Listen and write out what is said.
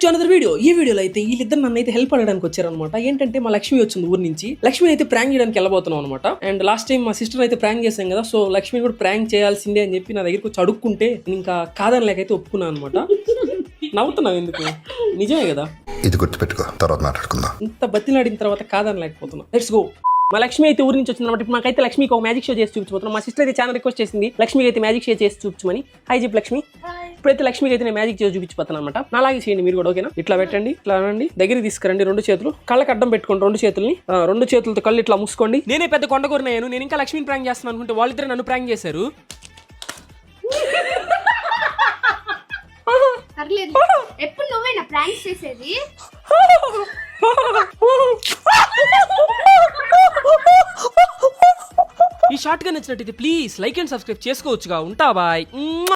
To another video. ఈ వీడియోలో అయితే వీళ్ళిద్దరు నన్ను అయితే హెల్ప్ అడగడానికి వచ్చారనమాట. ఏంటంటే మా లక్ష్మి వచ్చింది ఊరి నుంచి. లక్ష్మిని అయితే ప్రాంక్ చేయడానికి వెళ్ళబోతున్నాం అనమాట. అండ్ లాస్ట్ టైం మా సిస్టర్ అయితే ప్రాంక్ చేశాం కదా, సో లక్ష్మి కూడా ప్రాంక్ చేయాల్సిందే అని చెప్పి నా దగ్గరికి వచ్చి అడుక్కుంటే ఇంకా కాదని లేకైతే ఒప్పుకున్నాను అనమాట. నవ్వుతున్నావు ఎందుకు? నిజమే కదా, ఇది గుర్తుపెట్టుకో, తర్వాత మాట్లాడుకుందాం. ఇంత బతిలాడిన తర్వాత కాదని లేకపోతున్నా. Let's go. మా లక్ష్మి అయితే ఊరి నుంచి వచ్చింది అనమాట. ఇప్పుడు మాకైతే లక్ష్మికి ఒక మ్యాజిక్ షో చేసి చూపించబోతున్నాం. మా సిస్టర్ అయితే చాలా రిక్వెస్ట్ చేసింది లక్ష్మికి అయితే మ్యాజిక్ షో చేసి చూపించమని. హాయ్ చెప్పు లక్ష్మి. ఇప్పుడైతే లక్ష్మికి అయితే నేను మ్యాజిక్ చేసి చూపించిపోతాను అనమాట. నాలాగే చేయండి మీరు కూడా, ఓకేనా? ఇట్లా పెట్టండి, ఇట్లా అనండి, దగ్గరికి తీసుకురండి, రెండు చేతులు కళ్ళకి అడ్డం పెట్టుకోండి, రెండు చేతులతో కళ్ళు ఇట్లా మూసుకోండి. నేనే పెద్ద కొండకూరనయ్యాను. నేను ఇంకా లక్ష్మిని ప్రాంక్ చేస్తాను అనుకుంటే వాళ్ళిద్దరు నన్ను ప్రాంక్ చేశారు. ఎప్పుడు నువ్వేనా ప్రాంక్ చేసేది? ఈ షార్ట్ గా నచ్చినట్టయితే ప్లీజ్ లైక్ అండ్ సబ్స్క్రైబ్ చేసుకోవచ్చుగా. ఉంటా బాయ్.